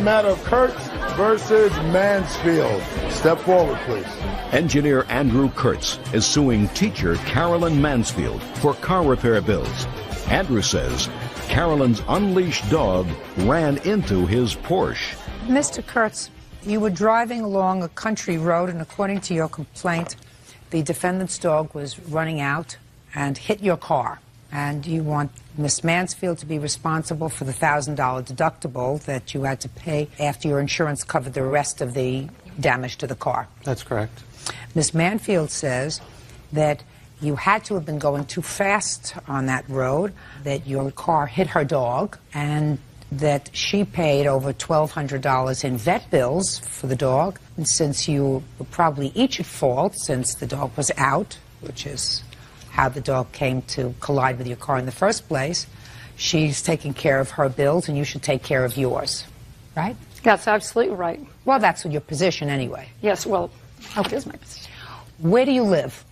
matter of Kurtz versus Mansfield. Step forward, please. Engineer Andrew Kurtz is suing teacher Carolyn Mansfield for car repair bills. Andrew says Carolyn's unleashed dog ran into his Porsche. Mr. Kurtz, you were driving along a country road, and according to your complaint, the defendant's dog was running out and hit your car. And you want Miss Mansfield to be responsible for the $1,000 deductible that you had to pay after your insurance covered the rest of the damage to the car. That's correct. Miss Mansfield says that you had to have been going too fast on that road, that your car hit her dog, and that she paid over $1,200 in vet bills for the dog. And since you were probably each at fault, since the dog was out, which is how the dog came to collide with your car in the first place, she's taking care of her bills and you should take care of yours, right? That's absolutely right. Well, that's your position anyway. Yes, well, it is my position. Where do you live?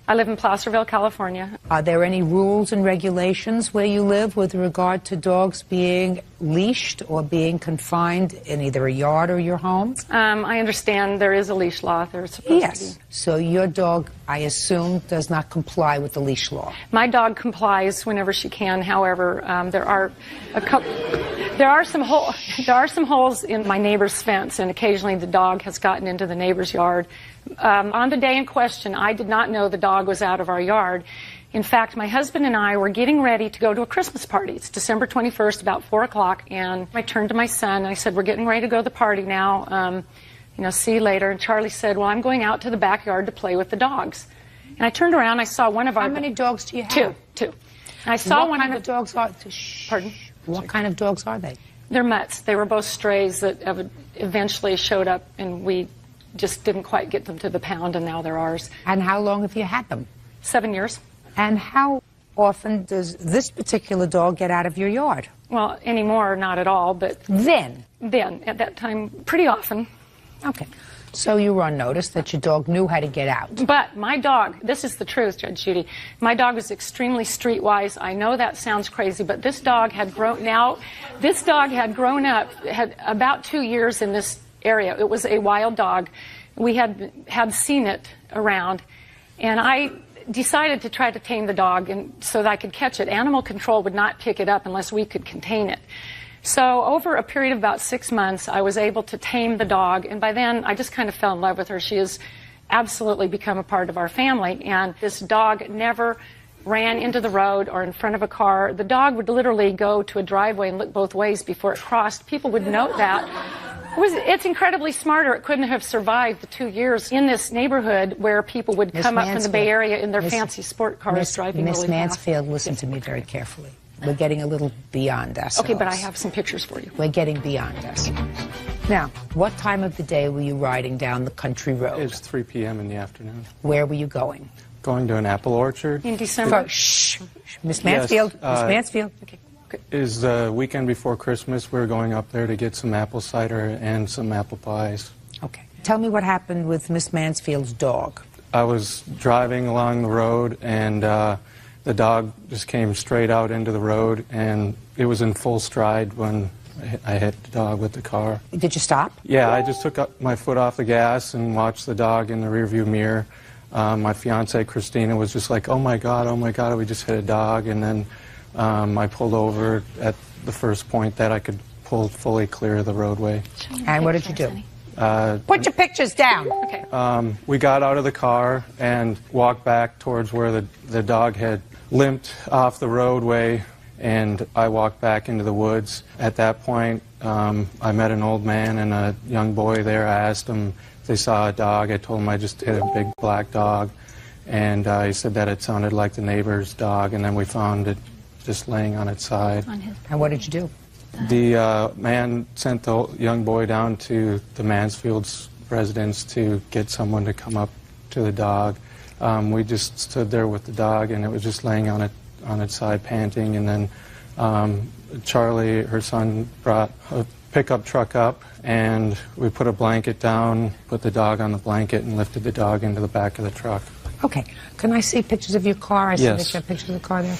I live in Placerville, California. Are there any rules and regulations where you live with regard to dogs being leashed or being confined in either a yard or your home? I understand there is a leash law. There's supposed to be. So your dog, I assume, does not comply with the leash law? My dog complies whenever she can. However, there are some holes in my neighbor's fence, and occasionally the dog has gotten into the neighbor's yard. On the day in question, I did not know the dog was out of our yard. In fact, my husband and I were getting ready to go to a Christmas party. It's December 21st, about 4 o'clock, and I turned to my son and I said, "We're getting ready to go to the party now. See you later." And Charlie said, "Well, I'm going out to the backyard to play with the dogs." And I turned around, I saw one of our... How many dogs do you have? Two. And I saw what kind of dogs are... Pardon? What kind of dogs are they? They're mutts. They were both strays that eventually showed up, and we just didn't quite get them to the pound, and now they're ours. And how long have you had them? 7 years. And how often does this particular dog get out of your yard? Well, anymore, not at all, but... Then, at that time, pretty often. Okay. So you were on notice that your dog knew how to get out. But my dog, this is the truth, Judge Judy, my dog was extremely streetwise. I know that sounds crazy, but this dog had grown up, had about 2 years in this area. It was a wild dog. We had seen it around, and I decided to try to tame the dog so that I could catch it. Animal control would not pick it up unless we could contain it. So over a period of about 6 months, I was able to tame the dog, and by then I just kind of fell in love with her. She has absolutely become a part of our family, and this dog never ran into the road or in front of a car. The dog would literally go to a driveway and look both ways before it crossed. People would note that. It's incredibly smart, or it couldn't have survived the 2 years in this neighborhood where people would come up from the Bay Area in their fancy sport cars driving really fast. Miss Mansfield, listen to me very carefully. We're getting a little beyond ourselves. Okay, but I have some pictures for you. We're getting beyond us. Now, what time of the day were you riding down the country road? It was 3 p.m. in the afternoon. Where were you going? Going to an apple orchard. In December? Shh. Miss Mansfield. Yes, Miss Mansfield. Okay. It was the weekend before Christmas. We were going up there to get some apple cider and some apple pies. Okay. Tell me what happened with Miss Mansfield's dog. I was driving along the road, and the dog just came straight out into the road, and it was in full stride when I hit the dog with the car. Did you stop? Yeah, I just took my foot off the gas and watched the dog in the rearview mirror. My fiance Christina was just like, oh my God, we just hit a dog. And then I pulled over at the first point that I could pull fully clear of the roadway. And what did you do? Put your pictures down. Okay. We got out of the car and walked back towards where the dog had limped off the roadway, and I walked back into the woods. At that point, I met an old man and a young boy there. I asked them if they saw a dog. I told them I just hit a big black dog, and he said that it sounded like the neighbor's dog, and then we found it just laying on its side. And what did you do? The man sent the young boy down to the Mansfield's residence to get someone to come up to the dog. We just stood there with the dog, and it was just laying on its side, panting. And then Charlie, her son, brought a pickup truck up, and we put a blanket down, put the dog on the blanket, and lifted the dog into the back of the truck. Okay. Can I see pictures of your car? I see that you have pictures of the car there.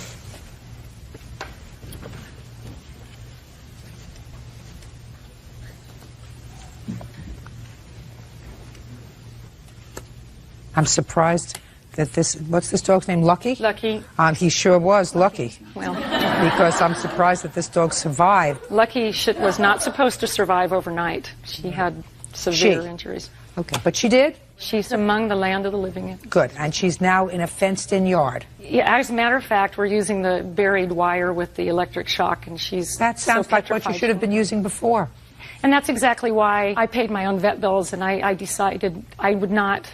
I'm surprised that what's this dog's name, Lucky? Lucky. He sure was lucky. Well, because I'm surprised that this dog survived. Lucky was not supposed to survive overnight. She had severe injuries. Okay, but she did? She's among the land of the living. Good, and she's now in a fenced-in yard. Yeah, as a matter of fact, we're using the buried wire with the electric shock, and she's That sounds like what you should have been using before. And that's exactly why I paid my own vet bills, and I decided I would not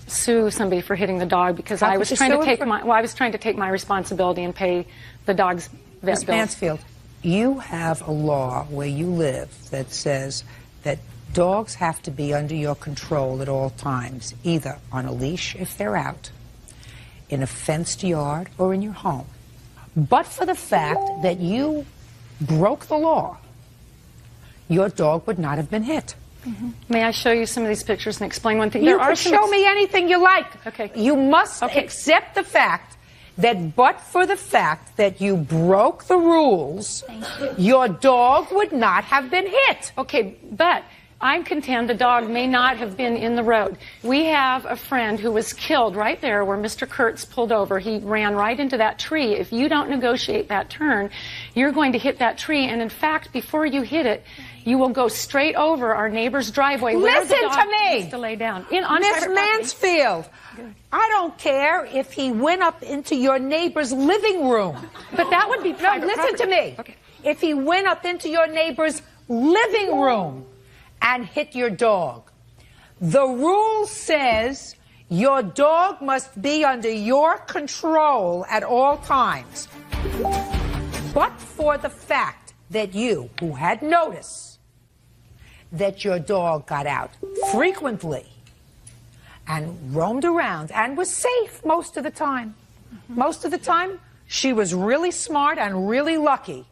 sue somebody for hitting the dog because I was trying to take my responsibility and pay the dog's vet Ms. bills. Mansfield, you have a law where you live that says that dogs have to be under your control at all times, either on a leash if they're out, in a fenced yard, or in your home. But for the fact that you broke the law, your dog would not have been hit. May I show you some of these pictures and explain one thing? You can show me anything you like. Okay. You must accept the fact that but for the fact that you broke the rules, your dog would not have been hit. Okay, but I contend the dog may not have been in the road. We have a friend who was killed right there where Mr. Kurtz pulled over. He ran right into that tree. If you don't negotiate that turn, you're going to hit that tree. And in fact, before you hit it, you will go straight over our neighbor's driveway. Listen to me. Needs to lay down. Miss Mansfield, I don't care if he went up into your neighbor's living room. But that would be private listen to me. Okay. If he went up into your neighbor's living room and hit your dog, the rule says your dog must be under your control at all times. But for the fact that you, who had notice that your dog got out frequently and roamed around and was safe most of the time. Most of the time, she was really smart and really lucky.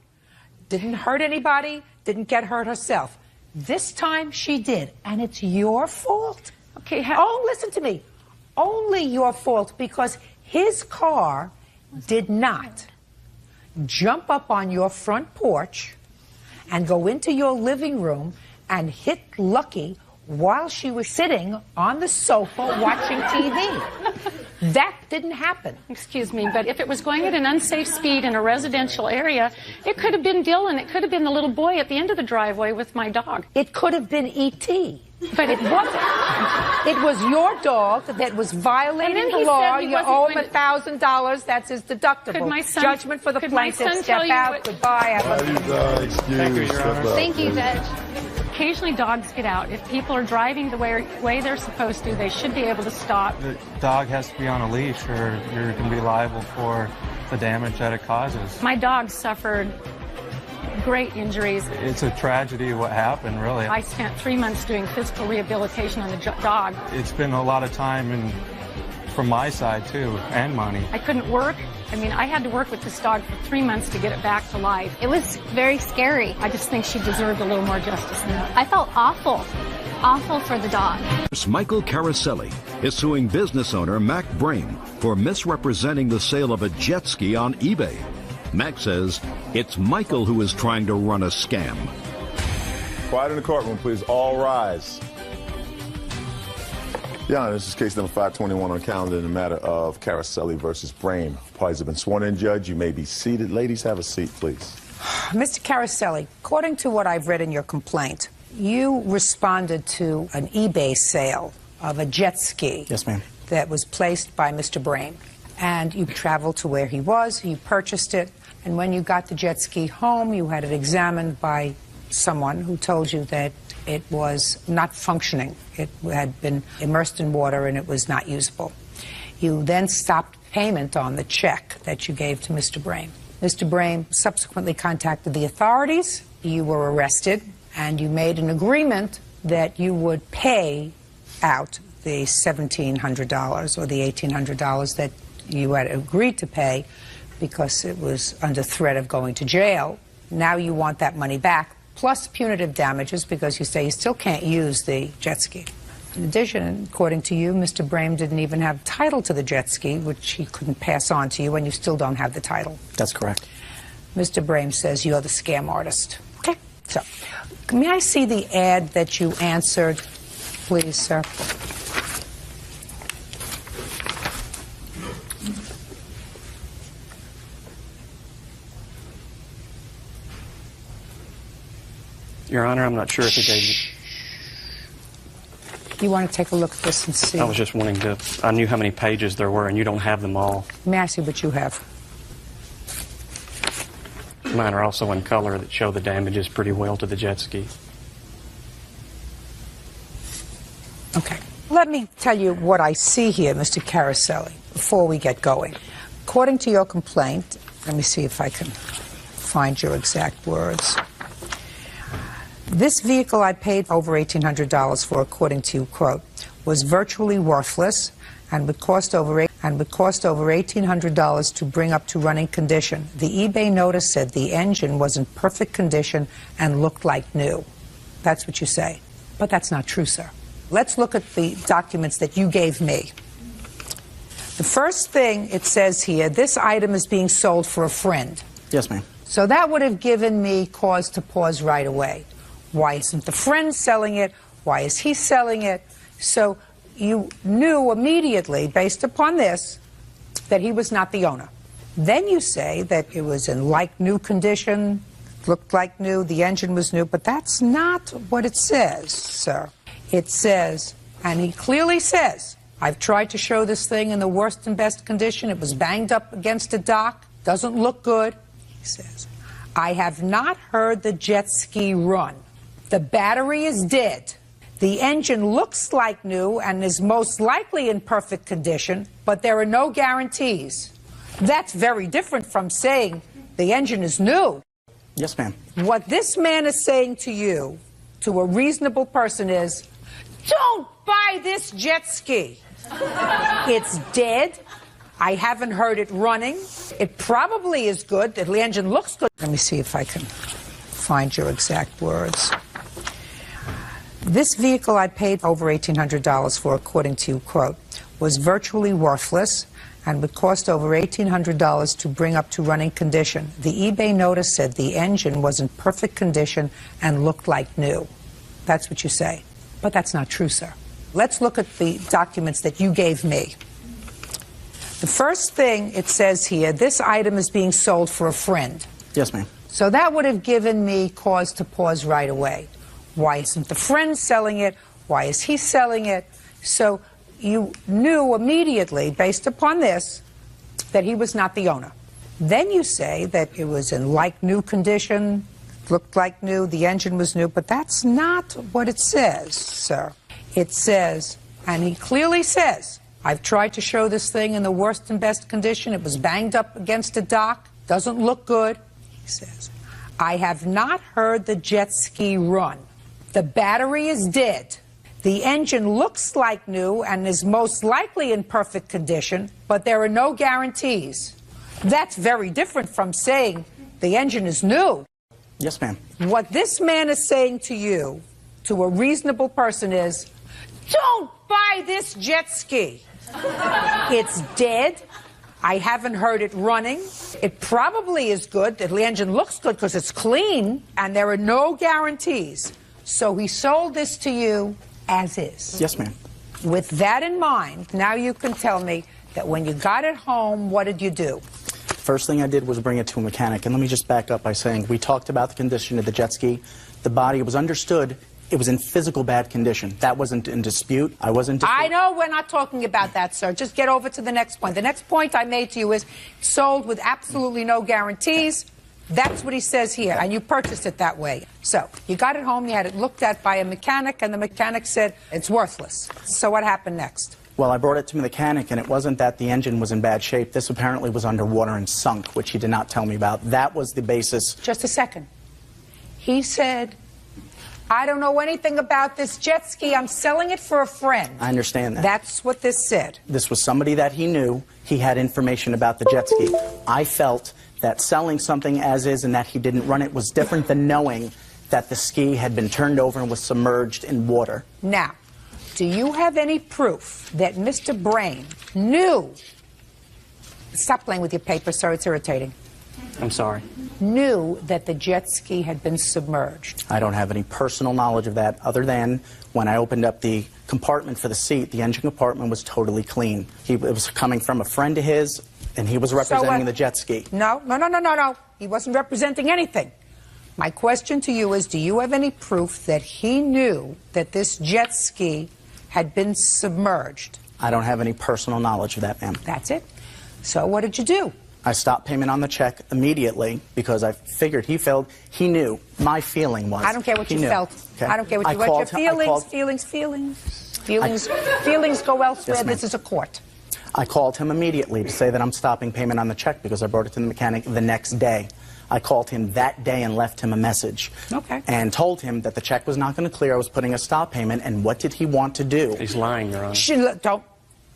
Didn't hurt anybody, didn't get hurt herself. This time she did, and it's your fault. Okay, listen to me. Only your fault because his car did not jump up on your front porch and go into your living room and hit Lucky while she was sitting on the sofa watching TV. That didn't happen. Excuse me, but if it was going at an unsafe speed in a residential area, it could have been Dylan. It could have been the little boy at the end of the driveway with my dog. It could have been E.T. But it wasn't. It was your dog that was violating the law. You owe him $1,000. That's his deductible. Could my son, Judgment for the plaintiff. Step out. Goodbye. Thank you, Thank you, Judge. Occasionally dogs get out. If people are driving the way they're supposed to, they should be able to stop. The dog has to be on a leash or you're going to be liable for the damage that it causes. My dog suffered great injuries. It's a tragedy what happened, really. I spent 3 months doing physical rehabilitation on the dog. It's been a lot of time and from my side, too, and money. I couldn't work. I mean, I had to work with this dog for 3 months to get it back to life. It was very scary. I just think she deserved a little more justice than that. I felt awful. Awful for the dog. Michael Caraselli is suing business owner Mac Brame for misrepresenting the sale of a jet ski on eBay. Mac says it's Michael who is trying to run a scam. Quiet in the courtroom, please. All rise. Your Honor, this is case number 521 on the calendar in the matter of Caraselli versus Brame. Parties have been sworn in, Judge. You may be seated. Ladies, have a seat, please. Mr. Caraselli, according to what I've read in your complaint, you responded to an eBay sale of a jet ski. Yes, ma'am. That was placed by Mr. Brame. And you traveled to where he was, you purchased it, and when you got the jet ski home, you had it examined by someone who told you that it was not functioning. It had been immersed in water and it was not usable. You then stopped payment on the check that you gave to Mr. Brame. Mr. Brame subsequently contacted the authorities. You were arrested and you made an agreement that you would pay out the $1,700 or the $1,800 that you had agreed to pay because it was under threat of going to jail. Now you want that money back, plus punitive damages because you say you still can't use the jet ski. In addition, according to you, Mr. Brame didn't even have title to the jet ski, which he couldn't pass on to you, and you still don't have the title. That's correct. Mr. Brame says you're the scam artist. Okay. So, may I see the ad that you answered, please, sir? Your Honor, I'm not sure if he gave you. You want to take a look at this and see? I was just wanting to. I knew how many pages there were, and you don't have them all. Let me ask you what you have. Mine are also in color that show the damages pretty well to the jet ski. Okay. Let me tell you what I see here, Mr. Caroselli, before we get going. According to your complaint, let me see if I can find your exact words. This vehicle I paid over $1,800 for, according to you, quote, was virtually worthless and would cost over $1,800 to bring up to running condition. The eBay notice said the engine was in perfect condition and looked like new. That's what you say. But that's not true, sir. Let's look at the documents that you gave me. The first thing it says here, this item is being sold for a friend. Yes, ma'am. So that would have given me cause to pause right away. Why isn't the friend selling it? Why is he selling it? So you knew immediately, based upon this, that he was not the owner. Then you say that it was in like new condition, looked like new, the engine was new, but that's not what it says, sir. It says, and he clearly says, I've tried to show this thing in the worst and best condition. It was banged up against a dock, doesn't look good. He says, I have not heard the jet ski run. The battery is dead. The engine looks like new and is most likely in perfect condition, but there are no guarantees. That's very different from saying the engine is new. Yes, ma'am. What this man is saying to you, to a reasonable person, is, don't buy this jet ski. It's dead. I haven't heard it running. It probably is good. The engine looks good. Let me see if I can find your exact words. This vehicle I paid over $1,800 for, according to you, quote, was virtually worthless and would cost over $1,800 to bring up to running condition. The eBay notice said the engine was in perfect condition and looked like new. That's what you say. But that's not true, sir. Let's look at the documents that you gave me. The first thing it says here, this item is being sold for a friend. Yes, ma'am. So that would have given me cause to pause right away. Why isn't the friend selling it? Why is he selling it? So you knew immediately, based upon this, that he was not the owner. Then you say that it was in like new condition, looked like new, the engine was new, but that's not what it says, sir. It says, and he clearly says, I've tried to show this thing in the worst and best condition. It was banged up against a dock, doesn't look good. He says, I have not heard the jet ski run. The battery is dead. The engine looks like new and is most likely in perfect condition, but there are no guarantees. That's very different from saying the engine is new. Yes, ma'am. What this man is saying to you, to a reasonable person, is, don't buy this jet ski. It's dead. I haven't heard it running. It probably is good. The engine looks good because it's clean, and there are no guarantees. So he sold this to you as is. Yes, ma'am. With that in mind, now you can tell me that when you got it home, what did you do? First thing I did was bring it to a mechanic. And let me just back up by saying we talked about the condition of the jet ski. The body was understood. It was in physical bad condition. That wasn't in dispute. I wasn't. I know we're not talking about that, sir. Just get over to the next point. The next point I made to you is sold with absolutely no guarantees. That's what he says here, and you purchased it that way. So you got it home, you had it looked at by a mechanic, and the mechanic said it's worthless. So what happened next? Well, I brought it to the mechanic, and it wasn't that the engine was in bad shape. This apparently was underwater and sunk, which he did not tell me about. That was the basis. Just a second. He said, I don't know anything about this jet ski. I'm selling it for a friend. I understand that. That's what this said. This was somebody that he knew. He had information about the jet ski. I felt that selling something as is and that he didn't run it was different than knowing that the ski had been turned over and was submerged in water. Now, do you have any proof that Mr. Brain knew? Stop playing with your paper, sir. It's irritating. I'm sorry. Knew that the jet ski had been submerged. I don't have any personal knowledge of that other than when I opened up the compartment for the seat, the engine compartment was totally clean. It was coming from a friend of his, and he was representing the jet ski. No. He wasn't representing anything. My question to you is, do you have any proof that he knew that this jet ski had been submerged? I don't have any personal knowledge of that, ma'am. That's it. So what did you do? I stopped payment on the check immediately because I figured he failed. He knew. My feeling was. I don't care what he you knew. felt. Okay? I don't care what you called your him- I called- feelings go elsewhere. Yes, ma'am. This is a court. I called him immediately to say that I'm stopping payment on the check because I brought it to the mechanic the next day. I called him that day and left him a message. Okay. And told him that the check was not going to clear. I was putting a stop payment. And what did he want to do? He's lying, Your Honor. Don't,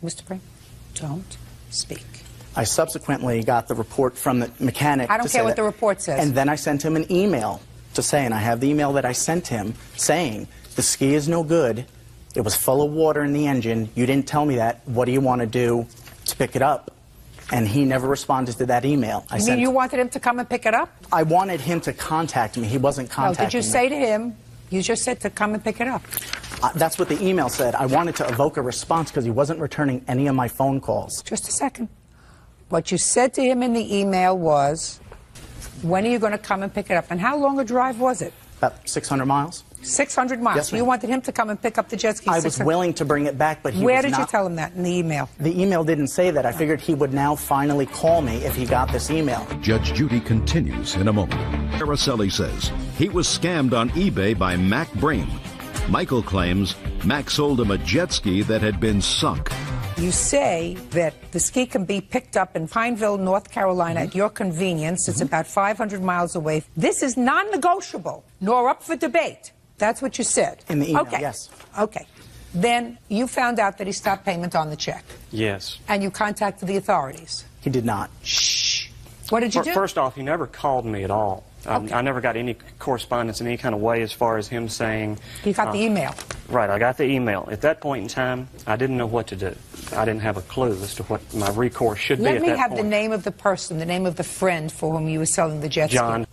Mr. Breen, don't speak. I subsequently got the report from the mechanic. I don't care what the report says. And then I sent him an email to say, and I have the email that I sent him saying, the ski is no good. It was full of water in the engine. You didn't tell me that. What do you want to do to pick it up? And he never responded to that email. You mean you wanted him to come and pick it up? I wanted him to contact me. He wasn't contacting me. Did you say to him, you just said to come and pick it up? That's what the email said. I wanted to evoke a response because he wasn't returning any of my phone calls. Just a second. What you said to him in the email was, when are you going to come and pick it up? And how long a drive was it? About 600 miles. 600 miles. Yes, So you ma'am. wanted him to come and pick up the jet ski? I was willing to bring it back, but he was not. Where did you tell him that in the email? The email didn't say that. I figured he would now finally call me if he got this email. Judge Judy continues in a moment. Caraselli says he was scammed on eBay by Mac Brame. Michael claims Mac sold him a jet ski that had been sunk. You say that the ski can be picked up in Pineville, North Carolina at your convenience. It's about 500 miles away. This is non-negotiable, nor up for debate. That's what you said. In the email, okay. yes. Okay. Then you found out that he stopped payment on the check. Yes. And you contacted the authorities. He did not. Shh. What did you do? First off, he never called me at all. Okay. I never got any correspondence in any kind of way as far as him saying... You got the email. Right, I got the email. At that point in time, I didn't know what to do. I didn't have a clue as to what my recourse should be at that point. Let me have the name of the person, the name of the friend for whom you were selling the jet ski. John.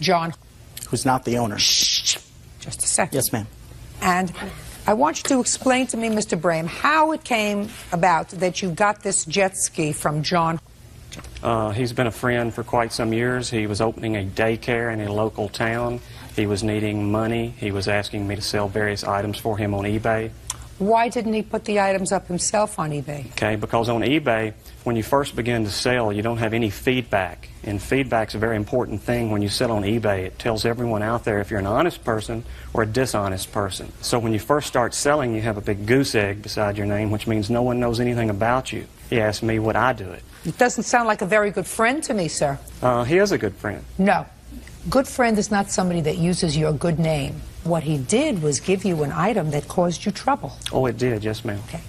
John. Who's not the owner. Shh. Just a second. Yes, ma'am. And I want you to explain to me, Mr. Brame, how it came about that you got this jet ski from John. He's been a friend for quite some years. He was opening a daycare in a local town. He was needing money. He was asking me to sell various items for him on eBay. Why didn't he put the items up himself on eBay? Okay, because on eBay, when you first begin to sell, you don't have any feedback. And feedback's a very important thing when you sell on eBay. It tells everyone out there if you're an honest person or a dishonest person. So when you first start selling, you have a big goose egg beside your name, which means no one knows anything about you. He asked me would I do it. It doesn't sound like a very good friend to me, sir. He is a good friend. No. Good friend is not somebody that uses your good name. What he did was give you an item that caused you trouble. Oh, it did, yes, ma'am. Okay.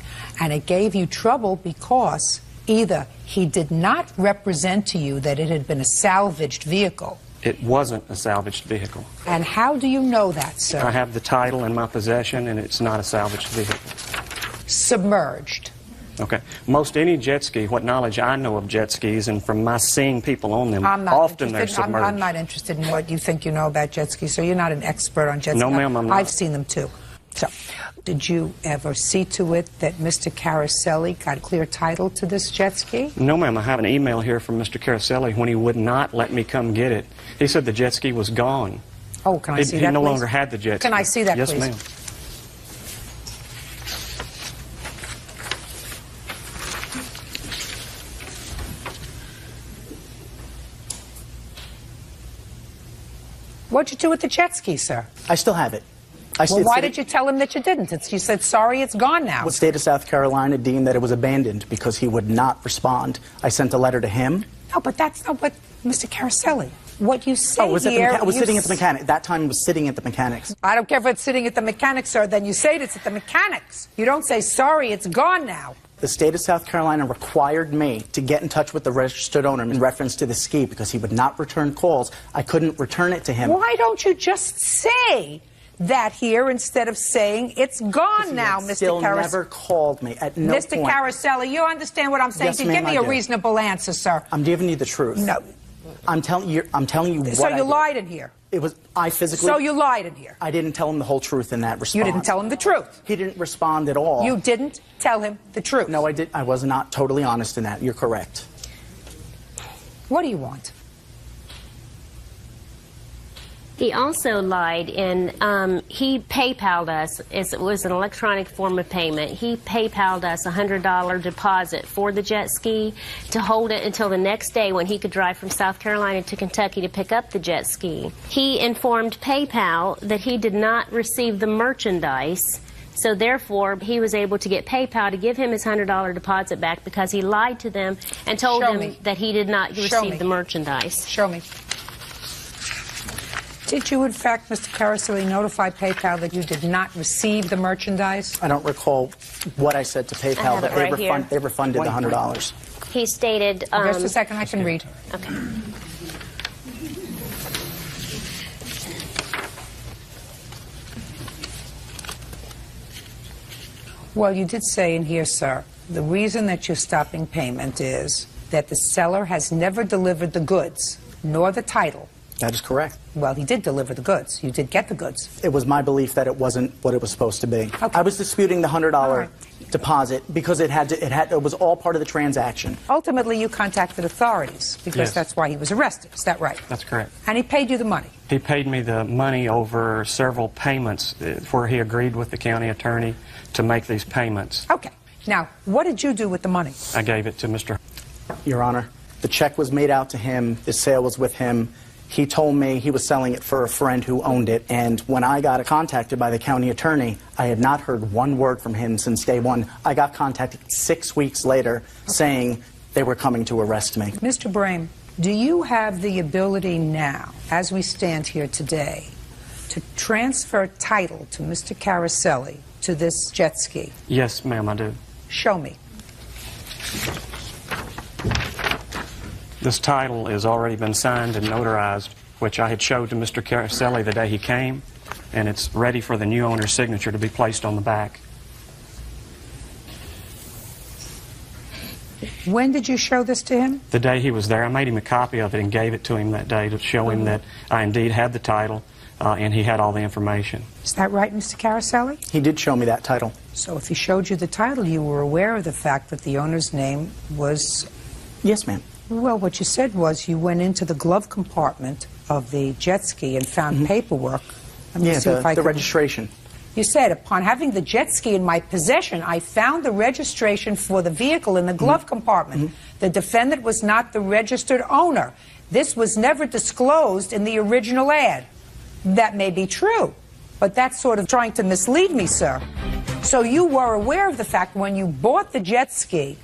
And it gave you trouble because either he did not represent to you that it had been a salvaged vehicle. It wasn't a salvaged vehicle. And how do you know that, sir? I have the title in my possession, and it's not a salvaged vehicle. Submerged. Okay. Most any jet ski, what knowledge I know of jet skis, and from my seeing people on them, I'm not often they're interested. submerged. I'm not interested in what you think you know about jet skis, so you're not an expert on jet skis. No, ma'am, I'm not. I've seen them too. So, did you ever see to it that Mr. Caraselli got clear title to this jet ski? No, ma'am. I have an email here from Mr. Caraselli when he would not let me come get it. He said the jet ski was gone. Oh, can I see that, He no please? longer had the jet ski. Can I see that, yes, please? ma'am. What'd you do with the jet ski, sir? I still have it. Well, why did you tell him that you didn't? You said, sorry, it's gone now. The state of South Carolina deemed that it was abandoned because he would not respond. I sent a letter to him. No, but that's not what Mr. Caraselli. What you say Oh, it was here... it was sitting at the mechanic. That time it was sitting at the mechanics. I don't care if it's sitting at the mechanics, sir. Then you say it's at the mechanics. You don't say, sorry, it's gone now. The state of South Carolina required me to get in touch with the registered owner in reference to the ski because he would not return calls. I couldn't return it to him. Why don't you just say that here instead of saying it's gone now, Mr. Still Caraselli? never called me at no Mr. point. Caraselli, you understand what I'm saying? Yes, Give ma'am, me I a do. reasonable answer, sir. I'm giving you the truth. No. I'm telling you what So I you did. lied in here. It was I physically. So you lied in here. I didn't tell him the whole truth in that response. You didn't tell him the truth. He didn't respond at all. You didn't tell him the truth. No, I did. I was not totally honest in that. You're correct. What do you want? He also lied, and he PayPal'd us. It was an electronic form of payment. He PayPal'd us a $100 deposit for the jet ski to hold it until the next day when he could drive from South Carolina to Kentucky to pick up the jet ski. He informed PayPal that he did not receive the merchandise, so therefore he was able to get PayPal to give him his $100 deposit back because he lied to them and told them that he did not receive the merchandise. Show me. Did you, in fact, Mr. Caroselli, notify PayPal that you did not receive the merchandise? I don't recall what I said to PayPal, but they refunded the $100. He stated... Just a second, I can read. Okay. Well, you did say in here, sir, the reason that you're stopping payment is that the seller has never delivered the goods, nor the title. That is correct. Well, he did deliver the goods. You did get the goods. It was my belief that it wasn't what it was supposed to be. Okay. I was disputing the $100 deposit because it was all part of the transaction. Ultimately, you contacted authorities because that's why he was arrested. Is that right? That's correct. And he paid you the money? He paid me the money over several payments where he agreed with the county attorney to make these payments. Okay. Now, what did you do with the money? I gave it to Mr. Your Honor, the check was made out to him. The sale was with him. He told me he was selling it for a friend who owned it, and when I got contacted by the county attorney, I had not heard one word from him since day one. I got contacted 6 weeks later saying they were coming to arrest me. Mr. Brame, do you have the ability now, as we stand here today, to transfer title to Mr. Caroselli to this jet ski? Yes, ma'am, I do. Show me. This title has already been signed and notarized, which I had showed to Mr. Caroselli the day he came, and it's ready for the new owner's signature to be placed on the back. When did you show this to him? The day he was there. I made him a copy of it and gave it to him that day to show him that I indeed had the title and he had all the information. Is that right, Mr. Caroselli? He did show me that title. So if he showed you the title, you were aware of the fact that the owner's name was... Yes, ma'am. Well, what you said was you went into the glove compartment of the jet ski and found paperwork. The registration. You said, upon having the jet ski in my possession, I found the registration for the vehicle in the glove compartment. The defendant was not the registered owner. This was never disclosed in the original ad. That may be true, but that's sort of trying to mislead me, sir. So you were aware of the fact when you bought the jet ski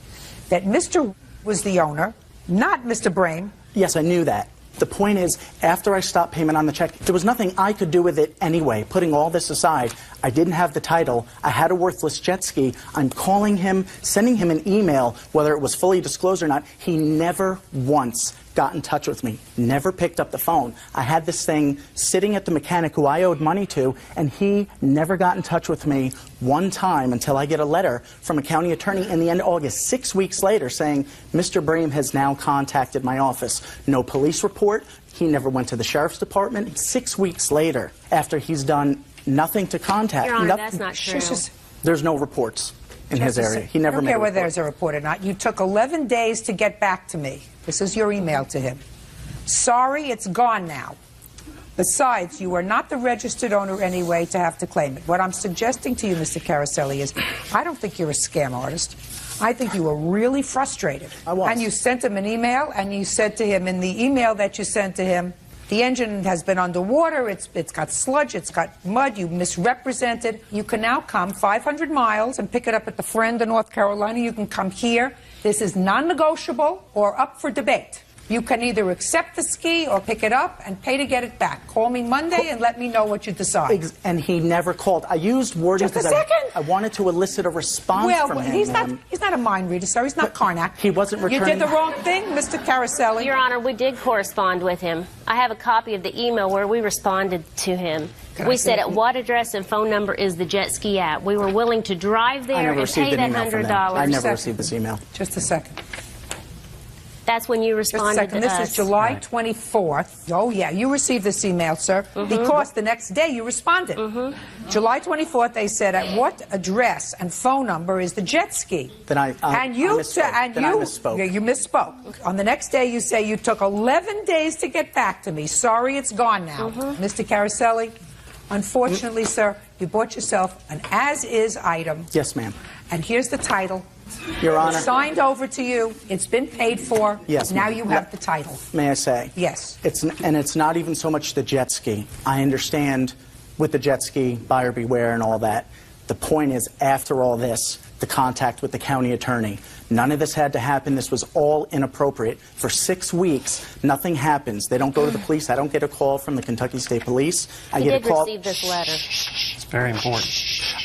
that Mr. was the owner, not Mr. Brame. Yes, I knew that. The point is, after I stopped payment on the check, there was nothing I could do with it anyway. Putting all this aside, I didn't have the title. I had a worthless jet ski. I'm calling him, sending him an email, whether it was fully disclosed or not. He never once got in touch with me, never picked up the phone. I had this thing sitting at the mechanic who I owed money to, and he never got in touch with me one time until I get a letter from a county attorney in the end of August, 6 weeks later, saying, Mr. Brame has now contacted my office. No police report. He never went to the sheriff's department. 6 weeks later, after he's done nothing to contact. Your Honor, that's not true. There's no reports in his area. He never made a report. I don't care whether there's a report or not. You took 11 days to get back to me. This is your email to him. Sorry, it's gone now. Besides, you are not the registered owner anyway to have to claim it. What I'm suggesting to you, Mr. Caroselli, is I don't think you're a scam artist. I think you were really frustrated. I was. And you sent him an email, and you said to him in the email that you sent to him, the engine has been underwater, it's got sludge, it's got mud, you misrepresented. You can now come 500 miles and pick it up at the Friend in North Carolina. You can come here. This is non-negotiable or up for debate. You can either accept the ski or pick it up and pay to get it back. Call me Monday and let me know what you decide. And he never called. I used wording because I wanted to elicit a response from him. He's not a mind reader, sir. He's not Karnak. He wasn't returning. You did the wrong thing, Mr. Caroselli. Your Honor, we did correspond with him. I have a copy of the email where we responded to him. We said at what address and phone number is the jet ski at. We were willing to drive there and pay that $100. I never received this email. Just a second. That's when you Just a responded second. to This us. is July 24th. Oh, yeah. You received this email, sir, because the next day you responded. July 24th, they said, at what address and phone number is the jet ski? Then I misspoke. Yeah, you misspoke. On the next day, you say you took 11 days to get back to me. Sorry, it's gone now. Mr. Caroselli, unfortunately, sir, you bought yourself an as-is item. Yes, ma'am. And here's the title. Your Honor. It's signed over to you. It's been paid for. Yes, now ma'am. you have the title. May I say? Yes. It's not even so much the jet ski. I understand with the jet ski, buyer beware and all that. The point is, after all this, the contact with the county attorney. None of this had to happen. This was all inappropriate. For 6 weeks, nothing happens. They don't go to the police. I don't get a call from the Kentucky State Police. I You get did a call. receive this letter. It's very important.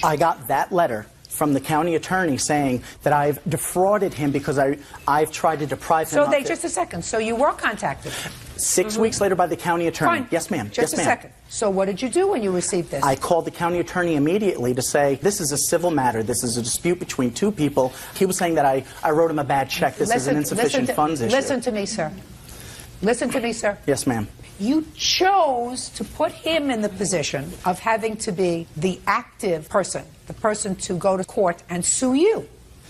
I got that letter from the county attorney saying that I've defrauded him because I've tried to deprive him So of they, it. just a second. So you were contacted. 6 weeks later by the county attorney. Fine. Yes, ma'am. Just yes, a ma'am. second. So what did you do when you received this? I called the county attorney immediately to say, this is a civil matter. This is a dispute between two people. He was saying that I wrote him a bad check. This is an insufficient funds issue. Listen to me, sir. Listen to me, sir. Yes, ma'am. You chose to put him in the position of having to be the active person, the person to go to court and sue you.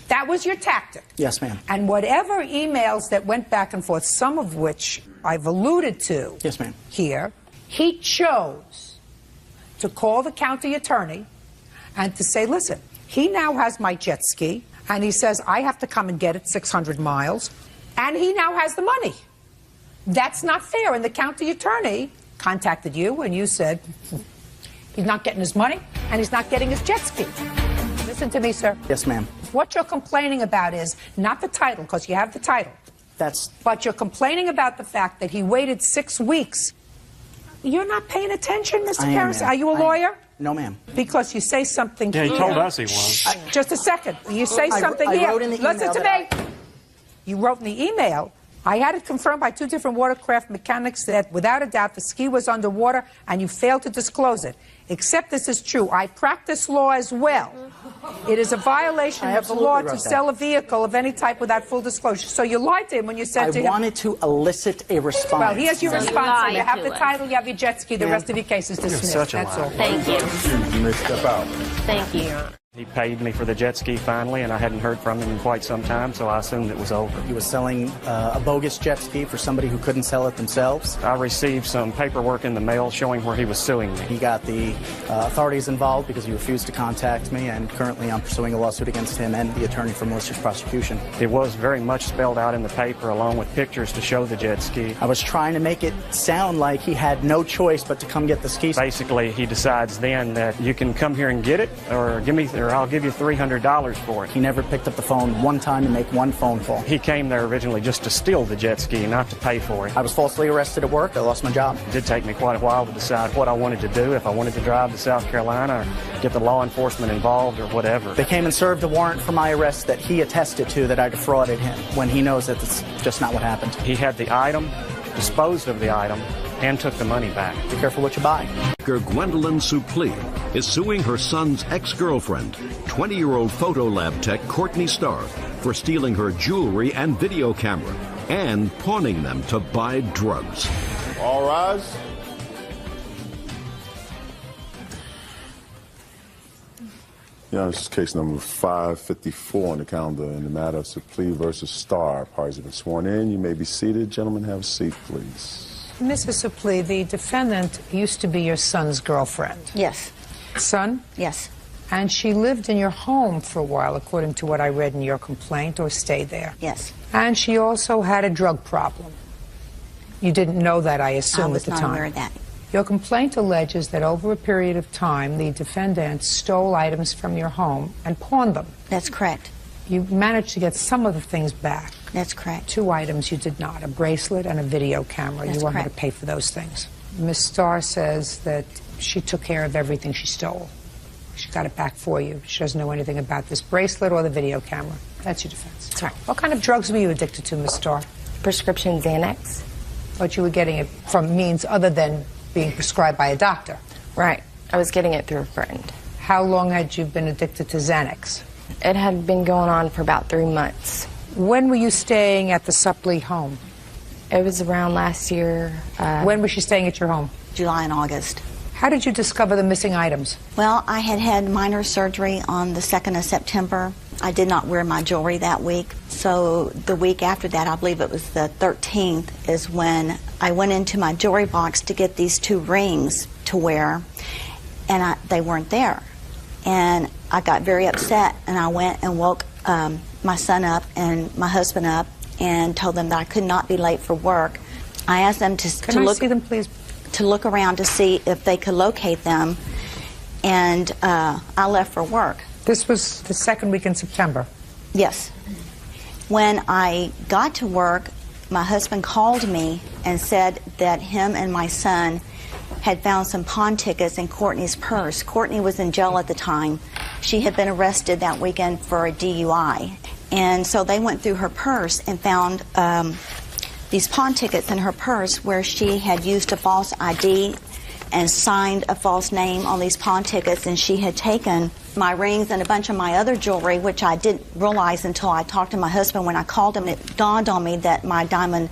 That was your tactic. Yes, ma'am. And whatever emails that went back and forth, some of which I've alluded to Yes, ma'am. here, he chose to call the county attorney and to say, listen, he now has my jet ski, and he says I have to come and get it 600 miles, and he now has the money. That's not fair. And the county attorney contacted you, and you said he's not getting his money, and he's not getting his jet ski. Listen to me, sir. Yes, ma'am. What you're complaining about is not the title, because you have the title. But you're complaining about the fact that he waited 6 weeks. You're not paying attention, Mr. Karras. Are you a lawyer? No, ma'am. Because you say something Yeah, he here. told us he was. Just a second. You say something I here. wrote in the Listen email to that me. You wrote in the email, I had it confirmed by 2 different watercraft mechanics that without a doubt the ski was underwater and you failed to disclose it. Except this is true. I practice law as well. It is a violation of the law to sell a vehicle of any type without full disclosure. So you lied to him when you said to him. I wanted to elicit a response. Well, here's your So you response. lied You have to the us. title, you have your jet ski. The rest of your case is dismissed. such a That's liar. all. Thank you. You may step out. Thank you, Your Honor. He paid me for the jet ski finally, and I hadn't heard from him in quite some time, so I assumed it was over. He was selling a bogus jet ski for somebody who couldn't sell it themselves. I received some paperwork in the mail showing where he was suing me. He got the authorities involved because he refused to contact me, and currently I'm pursuing a lawsuit against him and the attorney for malicious prosecution. It was very much spelled out in the paper along with pictures to show the jet ski. I was trying to make it sound like he had no choice but to come get the ski. Basically, he decides then that you can come here and get it, or I'll give you $300 for it. He never picked up the phone one time to make one phone call. He came there originally just to steal the jet ski, not to pay for it. I was falsely arrested at work. I lost my job. It did take me quite a while to decide what I wanted to do, if I wanted to drive to South Carolina or get the law enforcement involved or whatever. They came and served a warrant for my arrest that he attested to that I defrauded him when he knows that it's just not what happened. He had the item, disposed of the item, and took the money back. Be careful what you buy. Gwendolyn Suplee is suing her son's ex-girlfriend, 20-year-old photo lab tech Courtney Starr, for stealing her jewelry and video camera and pawning them to buy drugs. All rise. Yeah, this is case number 554 on the calendar in the matter of Suplee versus Starr. Parties have been sworn in. You may be seated. Gentlemen, have a seat, please. Mrs. Suplee, the defendant used to be your son's girlfriend. Yes. Son? Yes. And she lived in your home for a while, according to what I read in your complaint, or stayed there. Yes. And she also had a drug problem. You didn't know that, I assume, at the time. I was not aware of that. Your complaint alleges that over a period of time, the defendant stole items from your home and pawned them. That's correct. You managed to get some of the things back. That's correct. 2 items you did not, a bracelet and a video camera. That's you weren't going to correct. pay for those things. Ms. Starr says that she took care of everything she stole. She got it back for you. She doesn't know anything about this bracelet or the video camera. That's your defense. That's right. What kind of drugs were you addicted to, Ms. Starr? Prescription Xanax. But you were getting it from means other than being prescribed by a doctor. Right. I was getting it through a friend. How long had you been addicted to Xanax? It had been going on for about 3 months. When were you staying at the Supley home? It was around last year. When was she staying at your home? July and August. How did you discover the missing items? Well, I had had minor surgery on the 2nd of September. I did not wear my jewelry that week. So the week after that, I believe it was the 13th, is when I went into my jewelry box to get these 2 rings to wear, and they weren't there. And I got very upset, and I went and woke my son up and my husband up and told them that I could not be late for work. I asked them to see them, please? To look around to see if they could locate them, and I left for work. This was the 2nd week in September? Yes. When I got to work, my husband called me and said that him and my son had found some pawn tickets in Courtney's purse. Courtney was in jail at the time. She had been arrested that weekend for a DUI. And so they went through her purse and found these pawn tickets in her purse where she had used a false ID and signed a false name on these pawn tickets, and she had taken my rings and a bunch of my other jewelry, which I didn't realize until I talked to my husband. When I called him, it dawned on me that my diamond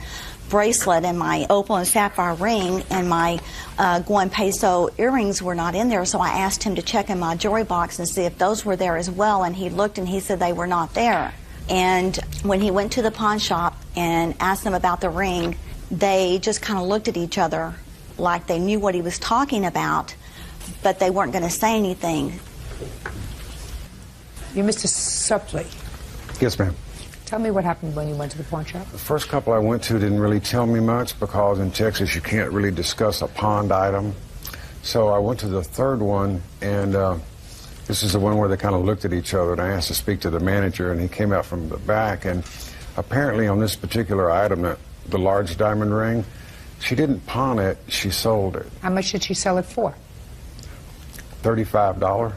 bracelet and my opal and sapphire ring and my Guan peso earrings were not in there, so I asked him to check in my jewelry box and see if those were there as well, and he looked and he said they were not there. And when he went to the pawn shop and asked them about the ring, they just kind of looked at each other like they knew what he was talking about, but they weren't going to say anything. You Mr. Supley. Yes, ma'am. Tell me what happened when you went to the pawn shop. The first couple I went to didn't really tell me much because in Texas you can't really discuss a pawned item. So I went to the third one, and this is the one where they kind of looked at each other, and I asked to speak to the manager, and he came out from the back, and apparently on this particular item, the large diamond ring, she didn't pawn it, she sold it. How much did she sell it for? $35.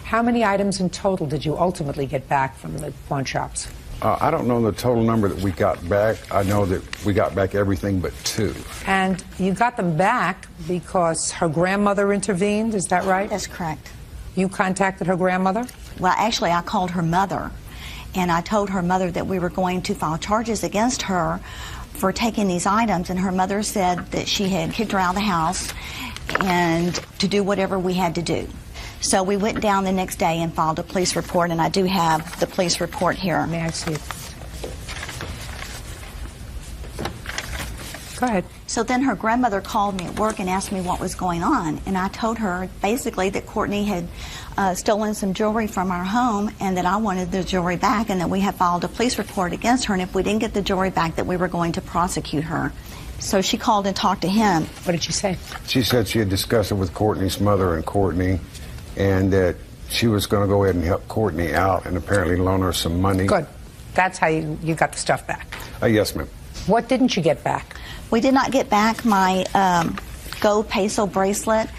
How many items in total did you ultimately get back from the pawn shops? I don't know the total number that we got back. I know that we got back everything but 2. And you got them back because her grandmother intervened, is that right? That's correct. You contacted her grandmother? Well, actually, I called her mother, and I told her mother that we were going to file charges against her for taking these items, and her mother said that she had kicked her out of the house and to do whatever we had to do. So we went down the next day and filed a police report, and I do have the police report here. May I see it? Go ahead. So then her grandmother called me at work and asked me what was going on, and I told her basically that Courtney had stolen some jewelry from our home and that I wanted the jewelry back, and that we had filed a police report against her, and if we didn't get the jewelry back that we were going to prosecute her. So she called and talked to him. What did she say? She said she had discussed it with Courtney's mother and Courtney, and that she was going to go ahead and help Courtney out and apparently loan her some money. Good. That's how you got the stuff back. Yes, ma'am. What didn't you get back? We did not get back my gold peso bracelet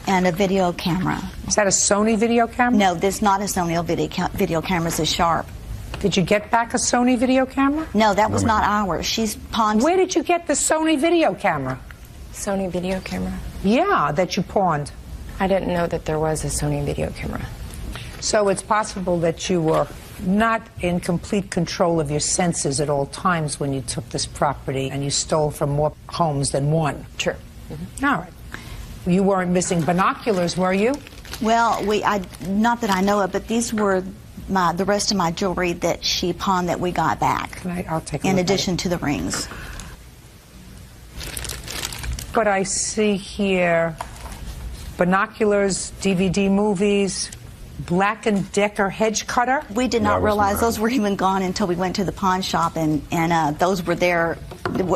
and a video camera. Is that a Sony video camera? No, this is not a Sony video camera. It's a Sharp. Did you get back a Sony video camera? No, that was not ours. She's pawned. Where did you get the Sony video camera? Sony video camera? Yeah, that you pawned. I didn't know that there was a Sony video camera. So it's possible that you were not in complete control of your senses at all times when you took this property, and you stole from more homes than one. Sure. Mm-hmm. All right. You weren't missing binoculars, were you? Well, not that I know of, but these were the rest of my jewelry that she pawned that we got back. I'll take a in look addition at it. to the rings. But I see here binoculars, DVD movies, Black & Decker hedge cutter. We did not realize those were even gone until we went to the pawn shop, and those were there.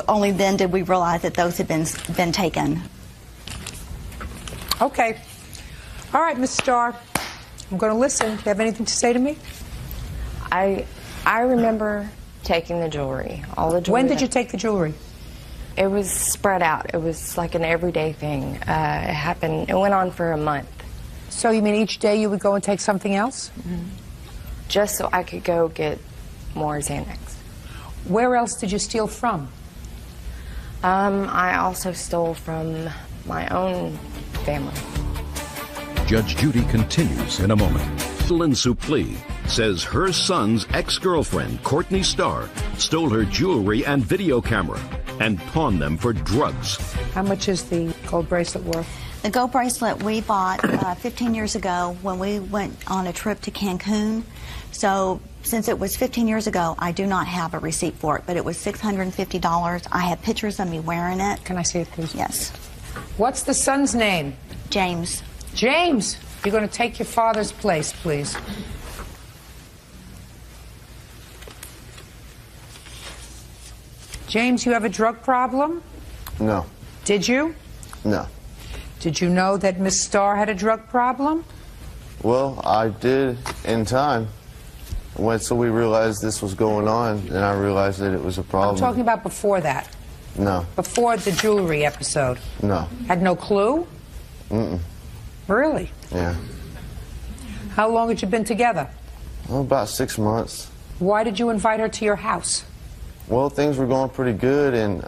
Only then did we realize that those had been taken. Okay. All right, Miss Starr. I'm going to listen. Do you have anything to say to me? I remember taking the jewelry, all the jewelry. When did you take the jewelry? It was spread out. It was like an everyday thing. It happened. It went on for a month. So you mean each day you would go and take something else? Mm-hmm. Just so I could go get more Xanax. Where else did you steal from? I also stole from my own family. Judge Judy continues in a moment. Sheindlin Supley says her son's ex-girlfriend, Courtney Starr, stole her jewelry and video camera and pawned them for drugs. How much is the gold bracelet worth? The gold bracelet we bought 15 years ago when we went on a trip to Cancun. So since it was 15 years ago, I do not have a receipt for it, but it was $650. I have pictures of me wearing it. Can I see it, please? Yes. What's the son's name? James. James, you're going to take your father's place, please. James, you have a drug problem? No. Did you? No. Did you know that Miss Starr had a drug problem? Well, I did in time. Once we realized this was going on, and I realized that it was a problem. I'm talking about before that. No. Before the jewelry episode. No. Had no clue? Mm-mm. Really? Yeah. How long had you been together? Well, about 6 months. Why did you invite her to your house? Well, things were going pretty good, and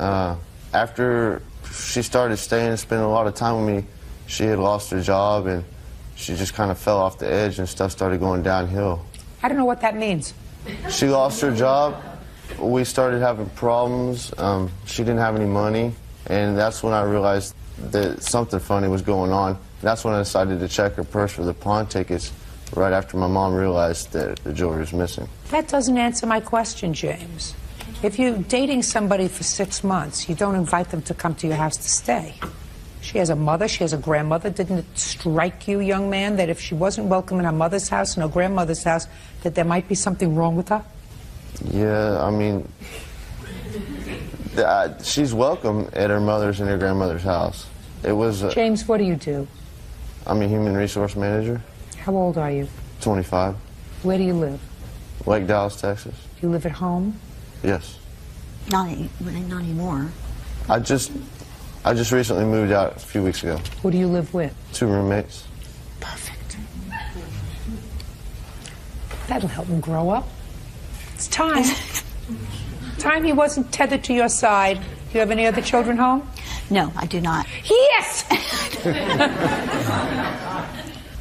after she started staying and spending a lot of time with me, she had lost her job, and she just kind of fell off the edge, and stuff started going downhill. I don't know what that means. She lost her job. We started having problems. She didn't have any money, and that's when I realized that something funny was going on. That's when I decided to check her purse for the pawn tickets, right after my mom realized that the jewelry was missing. That doesn't answer my question, James. If you're dating somebody for 6 months, you don't invite them to come to your house to stay. She has a mother, she has a grandmother. Didn't it strike you, young man, that if she wasn't welcome in her mother's house and her grandmother's house, that there might be something wrong with her? Yeah, I mean, she's welcome at her mother's and her grandmother's house. It was... James, what do you do? I'm a human resource manager. How old are you? 25. Where do you live? Lake Dallas, Texas. Do you live at home? Yes. Not anymore. I just recently moved out a few weeks ago. Who do you live with? 2 roommates. Perfect. That'll help him grow up. It's time. Time he wasn't tethered to your side. Do you have any other children home? No, I do not. Yes!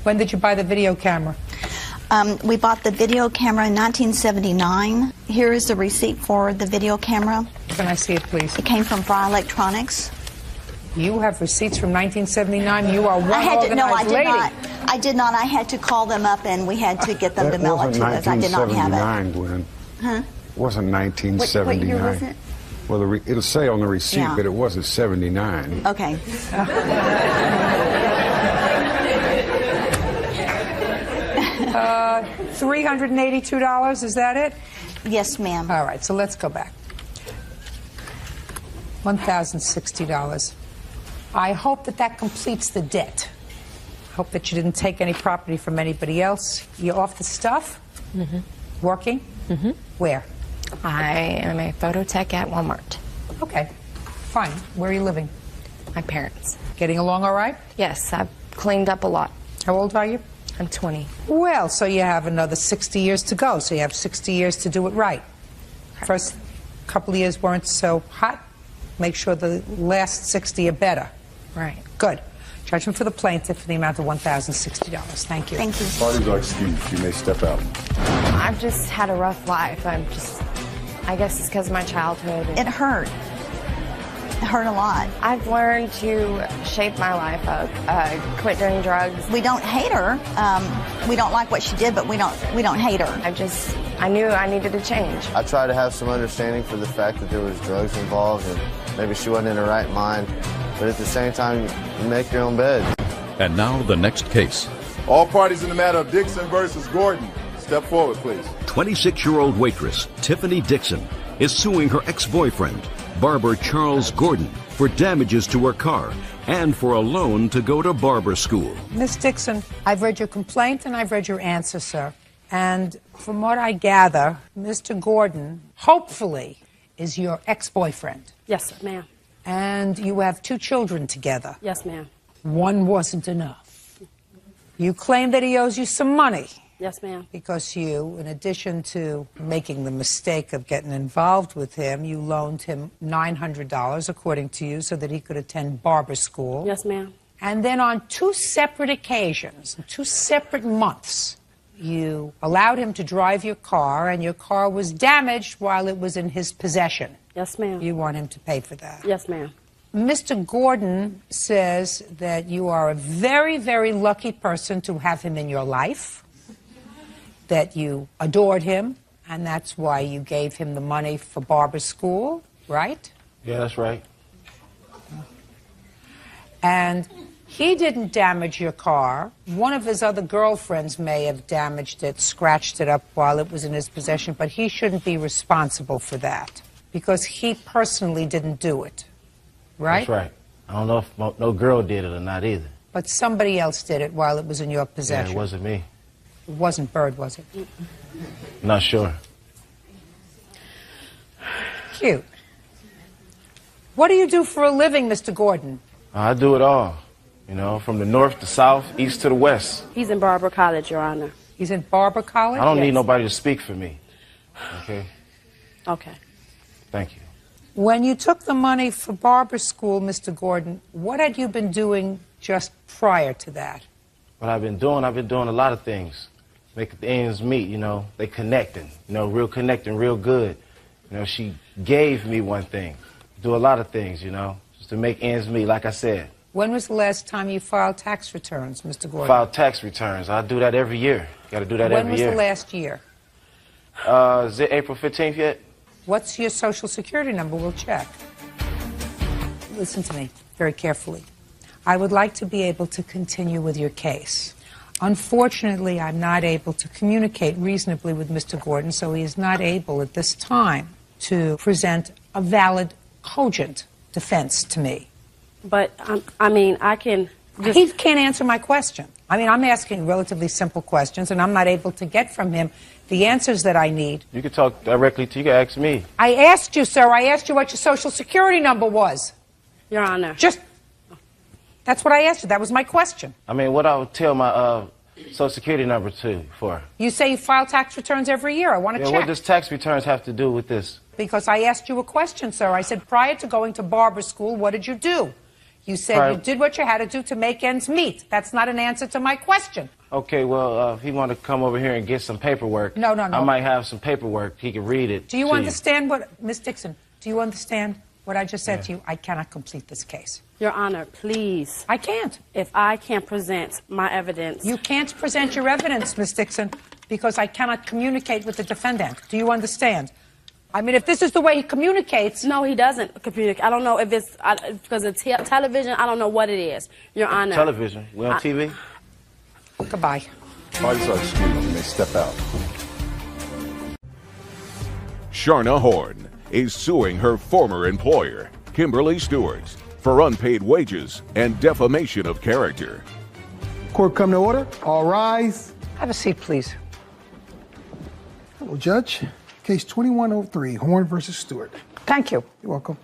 When did you buy the video camera? We bought the video camera in 1979. Here is the receipt for the video camera. Can I see it, please? It came from Fry Electronics. You have receipts from 1979. You are one organized no, I did lady. not. I did not. I had to call them up, and we had to get them to mail it to us. I did not have it. Gwen. Huh? It wasn't 1979. What year was it? Well, it'll say on the receipt, Yeah. but it wasn't 79. Okay. $382, is that it? Yes, ma'am. All right, so let's go back. $1,060. I hope that completes the debt. I hope that you didn't take any property from anybody else. You off the stuff? Mm-hmm. Working? Mm-hmm. Where? I am a photo tech at Walmart. Okay, fine. Where are you living? My parents. Getting along all right? Yes, I've cleaned up a lot. How old are you? I'm 20. Well, so you have another 60 years to go. So you have 60 years to do it right. First couple of years weren't so hot. Make sure the last 60 are better. Right. Good. Judgment for the plaintiff for the amount of $1,060. Thank you. Thank you. Parties are excused. You may step out. I've just had a rough life. I guess it's because of my childhood. It hurt. It hurt a lot. I've learned to shape my life up, quit doing drugs. We don't hate her. We don't like what she did, but we don't hate her. I knew I needed to change. I tried to have some understanding for the fact that there was drugs involved and maybe she wasn't in her right mind. But at the same time, you make your own bed. And now the next case. All parties in the matter of Dixon versus Gordon. Step forward, please. 26-year-old waitress Tiffany Dixon is suing her ex-boyfriend, barber Charles Gordon, for damages to her car and for a loan to go to barber school. Miss Dixon, I've read your complaint and I've read your answer, sir. And from what I gather, Mr. Gordon, hopefully, is your ex-boyfriend. Yes, ma'am. And you have 2 children together. Yes, ma'am. One wasn't enough. You claim that he owes you some money. Yes, ma'am. Because you, in addition to making the mistake of getting involved with him, you loaned him $900, according to you, so that he could attend barber school. Yes, ma'am. And then on 2 separate occasions, 2 separate months, you allowed him to drive your car, and your car was damaged while it was in his possession. Yes, ma'am. You want him to pay for that? Yes, ma'am. Mr. Gordon says that you are a very, very lucky person to have him in your life, that you adored him, and that's why you gave him the money for barber school, right? Yeah, that's right. And he didn't damage your car. One of his other girlfriends may have damaged it, scratched it up while it was in his possession, but he shouldn't be responsible for that because he personally didn't do it, right? That's right. I don't know if no girl did it or not either. But somebody else did it while it was in your possession. Yeah, it wasn't me. It wasn't Bird, was it? Not sure. Cute. What do you do for a living, Mr. Gordon? I do it all. You know, from the north to south, east to the west. He's in Barber College, Your Honor. He's in Barber College? I don't need nobody to speak for me. Okay? Okay. Thank you. When you took the money for barber school, Mr. Gordon, what had you been doing just prior to that? What I've been doing a lot of things. Making the ends meet, you know. They connecting, you know, real connecting, real good. You know, she gave me one thing. Do a lot of things, you know, just to make ends meet, like I said. When was the last time you filed tax returns, Mr. Gordon? File tax returns. I do that every year. Got to do that every year. When was the last year? Is it April 15th yet? What's your Social Security number? We'll check. Listen to me very carefully. I would like to be able to continue with your case. Unfortunately, I'm not able to communicate reasonably with Mr. Gordon, so he is not able at this time to present a valid, cogent defense to me. But, I mean, I can just... He can't answer my question. I mean, I'm asking relatively simple questions, and I'm not able to get from him the answers that I need. You can talk directly to, you can ask me. I asked you, sir, I asked you what your Social Security number was. Your Honor. Just, that's what I asked you. That was my question. I mean, what I would tell my Social Security number to for? You say you file tax returns every year. I want to check. What does tax returns have to do with this? Because I asked you a question, sir. I said, prior to going to barber school, what did you do? You said you did what you had to do to make ends meet. That's not an answer to my question. Okay, well, if he wanted to come over here and get some paperwork, no. I might have some paperwork. He can read it. Do you understand what, Ms. Dixon, do you understand what I just said to you? I cannot complete this case. Your Honor, please. I can't. If I can't present my evidence. You can't present your evidence, Ms. Dixon, because I cannot communicate with the defendant. Do you understand? I mean, if this is the way he communicates... No, he doesn't communicate. I don't know if it's because it's television. I don't know what it is, Your Honor. Television? We on TV? Goodbye. Parties are excused when they step out. Sharna Horn is suing her former employer, Kimberly Stewart, for unpaid wages and defamation of character. Court come to order. All rise. Have a seat, please. Hello, Judge. Case 2103, Horn versus Stewart. Thank you. You're welcome.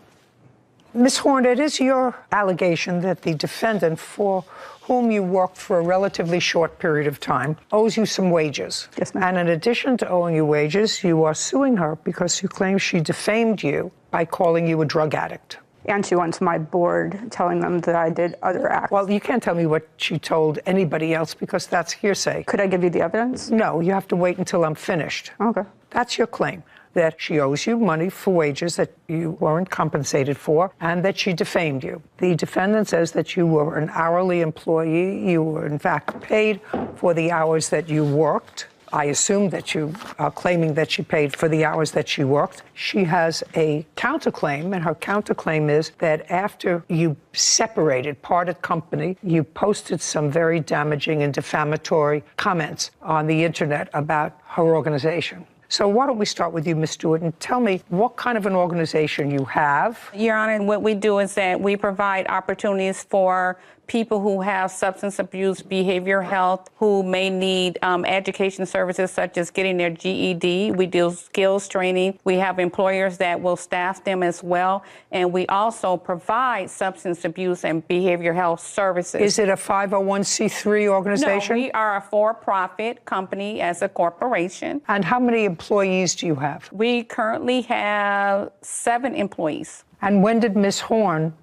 Ms. Horn, it is your allegation that the defendant, for whom you worked for a relatively short period of time, owes you some wages. Yes, ma'am. And in addition to owing you wages, you are suing her because you claim she defamed you by calling you a drug addict. And she went to my board telling them that I did other acts. Well, you can't tell me what she told anybody else because that's hearsay. Could I give you the evidence? No, you have to wait until I'm finished. Okay. That's your claim, that she owes you money for wages that you weren't compensated for and that she defamed you. The defendant says that you were an hourly employee. You were, in fact, paid for the hours that you worked. I assume that you are claiming that she paid for the hours that she worked. She has a counterclaim, and her counterclaim is that after you separated, parted company, you posted some very damaging and defamatory comments on the internet about her organization. So why don't we start with you, Ms. Stewart, and tell me what kind of an organization you have. Your Honor, what we do is that we provide opportunities for people who have substance abuse, behavioral health, who may need education services such as getting their GED. We do skills training. We have employers that will staff them as well. And we also provide substance abuse and behavioral health services. Is it a 501c3 organization? No, we are a for-profit company as a corporation. And how many employees do you have? We currently have 7 employees. And when did Ms. Horn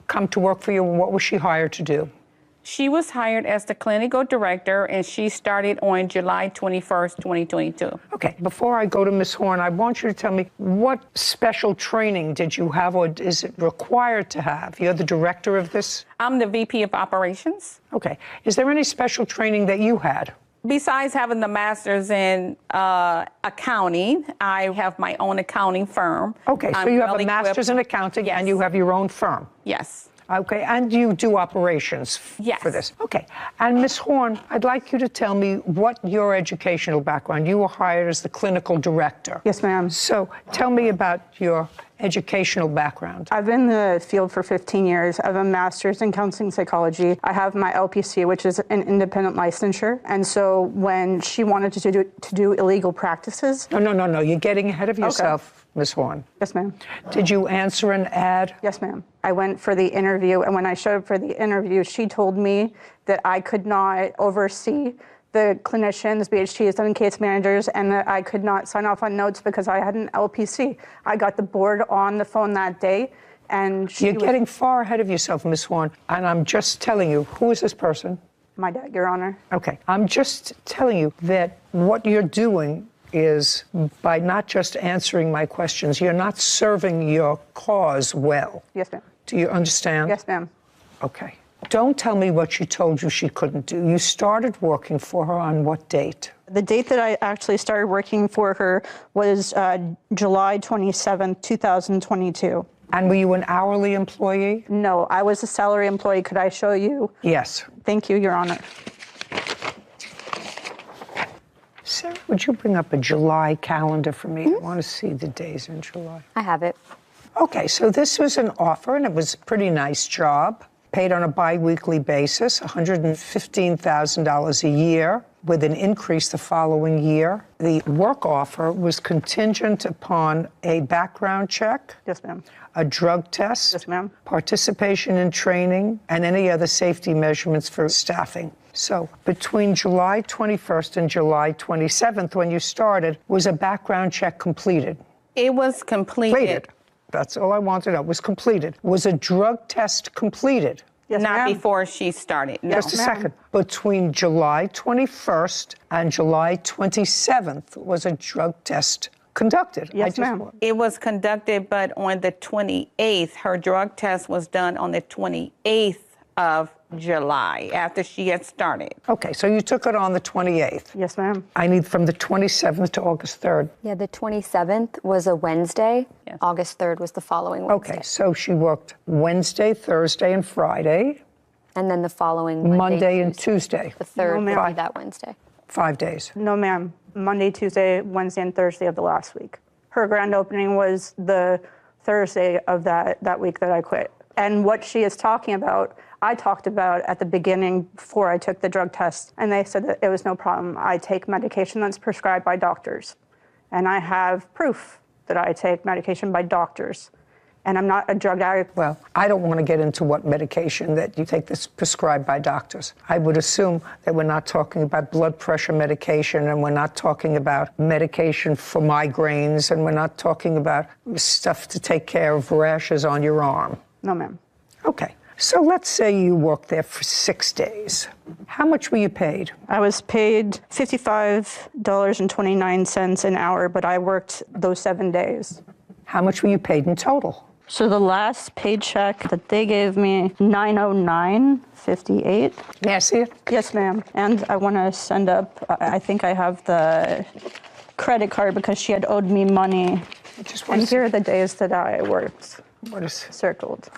come to work for you, and what was she hired to do? She was hired as the clinical director, and she started on July 21st, 2022. Okay, before I go to Ms. Horn, I want you to tell me what special training did you have, or is it required to have? You're the director of this? I'm the VP of Operations. Okay. Is there any special training that you had? Besides having the master's in accounting, I have my own accounting firm. Okay, so you have a master's in accounting and you have your own firm? Yes. Okay, and you do operations for this? Okay. And Ms. Horn, I'd like you to tell me what your educational background. You were hired as the clinical director. Yes, ma'am. So tell me about your educational background. I've been in the field for 15 years. I have a master's in counseling psychology. I have my LPC, which is an independent licensure. And so when she wanted to do illegal practices... No. You're getting ahead of yourself, Ms. Horn. Yes, ma'am. Did you answer an ad? Yes, ma'am. I went for the interview, and when I showed up for the interview, she told me that I could not oversee the clinicians, BHTs, and case managers, and that I could not sign off on notes because I had an LPC. I got the board on the phone that day, and You're getting far ahead of yourself, Ms. Horn, and I'm just telling you, who is this person? My dad, Your Honor. Okay. I'm just telling you that what you're doing is, by not just answering my questions, you're not serving your cause well. Yes, ma'am. Do you understand? Yes, ma'am. Okay. Don't tell me what she told you she couldn't do. You started working for her on what date? The date that I actually started working for her was July 27th, 2022. And were you an hourly employee? No, I was a salary employee. Could I show you? Yes. Thank you, Your Honor. Sarah, would you bring up a July calendar for me? I want to see the days in July. I have it. Okay, so this was an offer, and it was a pretty nice job. Paid on a bi-weekly basis, $115,000 a year, with an increase the following year. The work offer was contingent upon a background check. Yes, ma'am. A drug test. Yes, ma'am. Participation in training, and any other safety measurements for staffing. So between July 21st and July 27th, when you started, was a background check completed? It was completed. That's all I wanted to know. Was completed. Was a drug test completed? Yes, Not ma'am. before she started. No. Just a second. Between July 21st and July 27th was a drug test conducted? Yes, ma'am. It was conducted, but on the 28th, her drug test was done on the 28th of July, after she had started. Okay, so you took it on the 28th. Yes, ma'am. I need from the 27th to August 3rd. Yeah, the 27th was a Wednesday. Yes. August 3rd was the following Wednesday. Okay, so she worked Wednesday, Thursday, and Friday. And then the following Monday and Tuesday. The 3rd No, would be that Wednesday. 5 days. No, ma'am. Monday, Tuesday, Wednesday, and Thursday of the last week. Her grand opening was the Thursday of that week that I quit. And what she is talking about, I talked about at the beginning before I took the drug test, and they said that it was no problem. I take medication that's prescribed by doctors, and I have proof that I take medication by doctors, and I'm not a drug addict. Well, I don't want to get into what medication that you take that's prescribed by doctors. I would assume that we're not talking about blood pressure medication, and we're not talking about medication for migraines, and we're not talking about stuff to take care of rashes on your arm. No, ma'am. Okay. So let's say you worked there for 6 days. How much were you paid? I was paid $55.29 an hour, but I worked those 7 days. How much were you paid in total? So the last paycheck that they gave me, $909.58. May I see it? Yes, ma'am. And I want to send up, I think I have the credit card because she had owed me money. And here are the days that I worked. What is circled?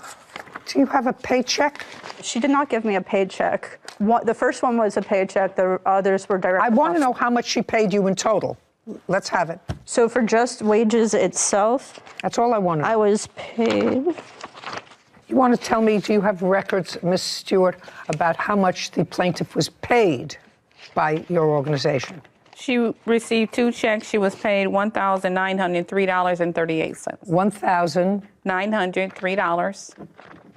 Do you have a paycheck? She did not give me a paycheck. The first one was a paycheck. The others were direct. I want to know how much she paid you in total. Let's have it. So for just wages itself, that's all I wanted. I was paid. You want to tell me, do you have records, Ms. Stewart, about how much the plaintiff was paid by your organization? She received 2 checks. She was paid $1,903.38. $1,903.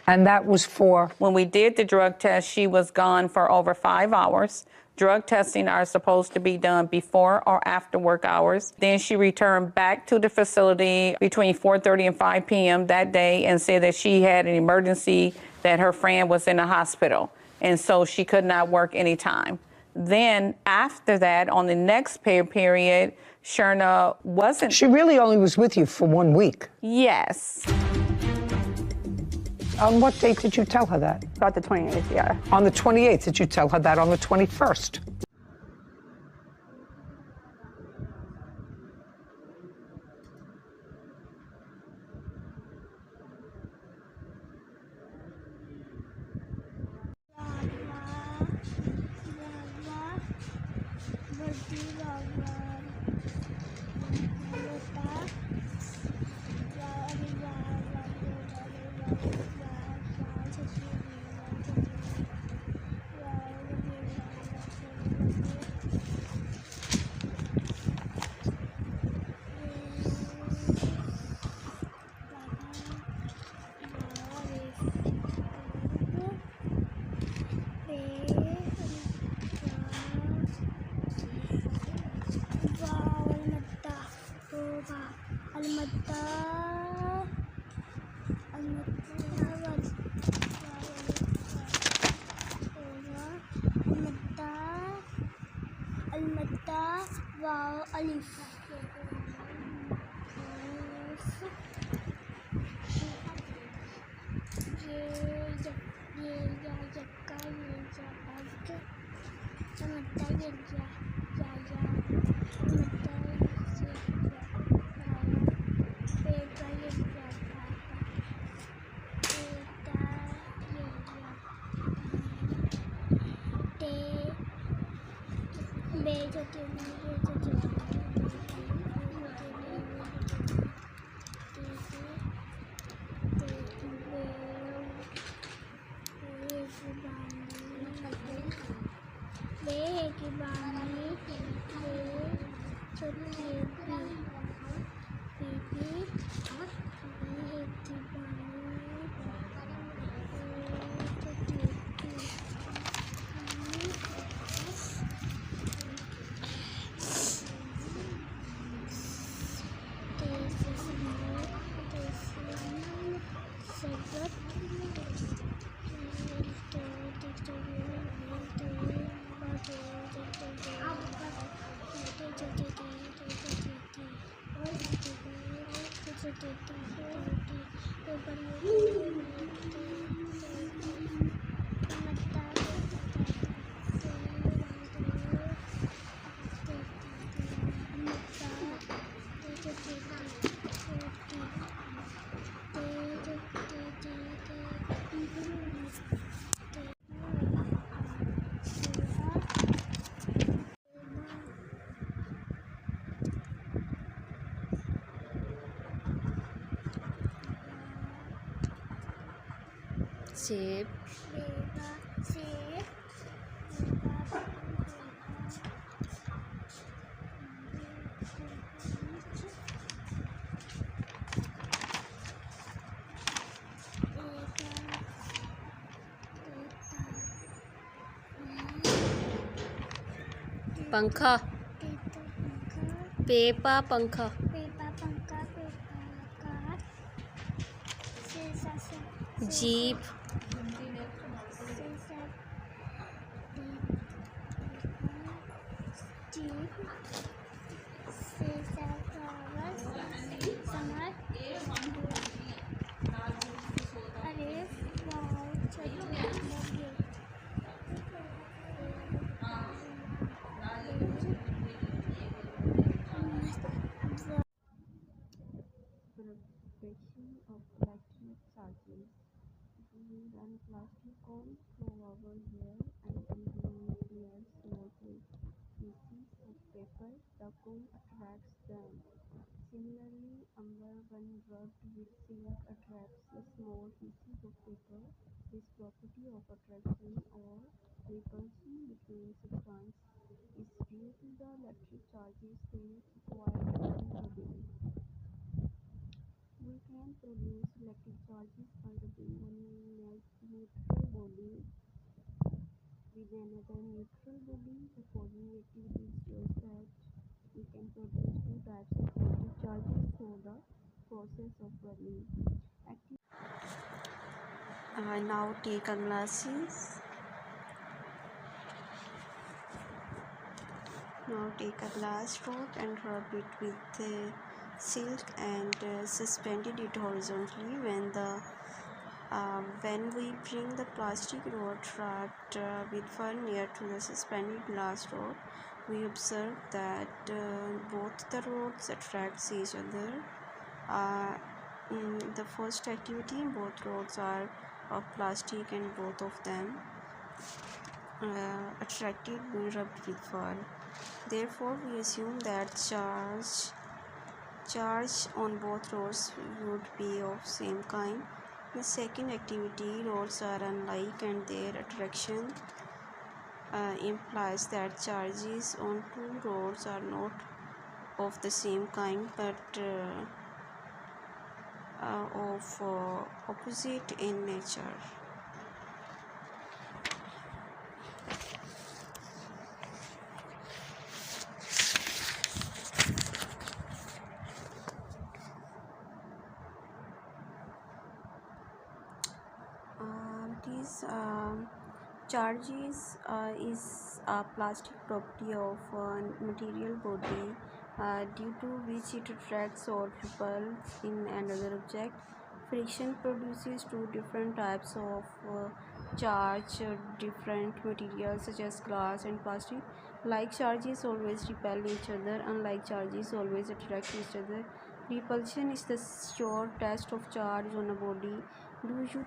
And that was for? When we did the drug test, she was gone for over 5 hours. Drug testing are supposed to be done before or after work hours. Then she returned back to the facility between 4:30 and 5 p.m. that day and said that she had an emergency, that her friend was in the hospital. and so she could not work anytime. Then after that, on the next pay period, Sherna wasn't. She really only was with you for 1 week. Yes. On what date did you tell her that? About the 28th, yeah. On the 28th. Did you tell her that on the 21st? Sip. पंखा Peppa पंखा jeep Preparation of electric charges. We run plastic cones through our hair and we wear small pieces of paper. The cone attracts them. Similarly, umber when rubbed with silk attracts the small pieces of paper. This property of attraction or repulsion between substances is due to the electric charges they acquire in rubbing. We can produce electric charges by rubbing one neutral body with another neutral body. The following activities shows that we can produce two types of electric charges through the process of rubbing. I now take eyeglasses Now take a glass rod and rub it with the silk and suspend it horizontally. When we bring the plastic rod wrapped with fur near to the suspended glass rod, we observe that both the rods attract each other. In the first activity, both rods are of plastic and both of them attracted when rubbed with fur. Therefore, we assume that charge on both rods would be of same kind. In the second activity, rods are unlike and their attraction implies that charges on two rods are not of the same kind but of opposite in nature. These charges is a plastic property of material body due to which it attracts or repels in another object. Friction produces two different types of charge, different materials such as glass and plastic. Like charges always repel each other, unlike charges always attract each other. Repulsion is the sure test of charge on a body. Do you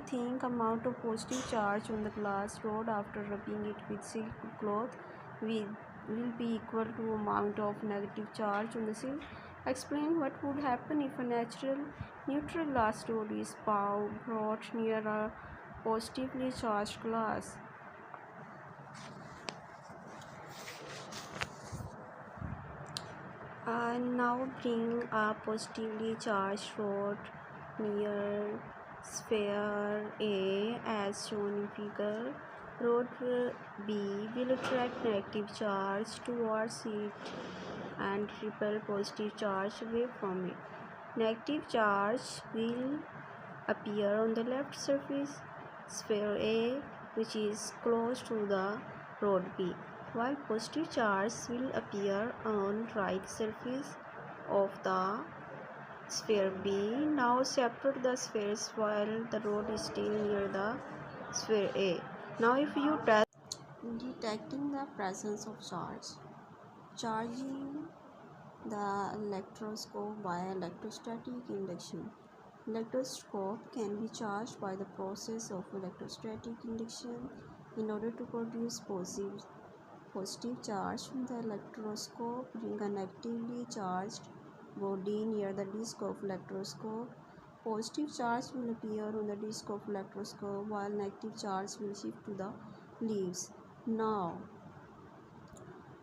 think amount of positive charge on the glass rod after rubbing it with silk cloth will be equal to amount of negative charge on the silk? Explain what would happen if a neutral glass rod is brought near a positively charged glass. Now bring a positively charged rod near sphere A as shown in figure. Rod B will attract negative charge towards it and repel positive charge away from it. Negative charge will appear on the left surface sphere A, which is close to the rod B, while positive charge will appear on right surface of the sphere B. Now separate the spheres while the rod is still near the sphere A. Now if you test detecting the presence of charging the electroscope by electrostatic induction. Electroscope can be charged by the process of electrostatic induction. In order to produce positive charge from the electroscope, bring a negatively charged body near the disc of electroscope. Positive charge will appear on the disc of electroscope while negative charge will shift to the leaves. Now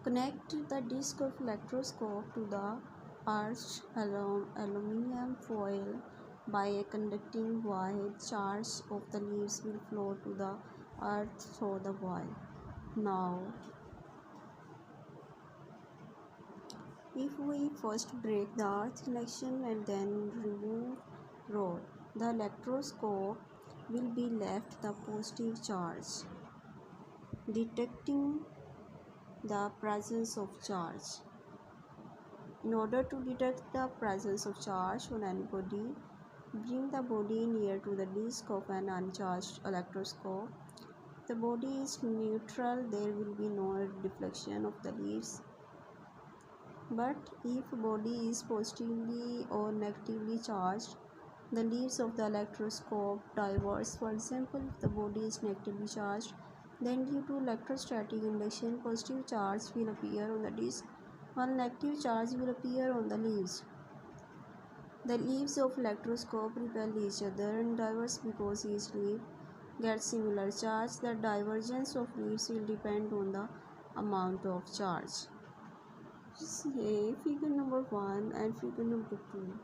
connect the disc of electroscope to the arched aluminum foil by a conducting wire. Charge of the leaves will flow to the earth through the wire. Now, if we first break the earth connection and then remove rod, the electroscope will be left the positive charge. Detecting the presence of charge. In order to detect the presence of charge on any body, bring the body near to the disc of an uncharged electroscope. The body is neutral, there will be no deflection of the leaves. But if body is positively or negatively charged, the leaves of the electroscope diverge. For example, if the body is negatively charged, then due to electrostatic induction, positive charge will appear on the disc, while negative charge will appear on the leaves. The leaves of electroscope repel each other and diverge because each leaf gets similar charge. The divergence of leaves will depend on the amount of charge. See figure number 1 and figure number 2.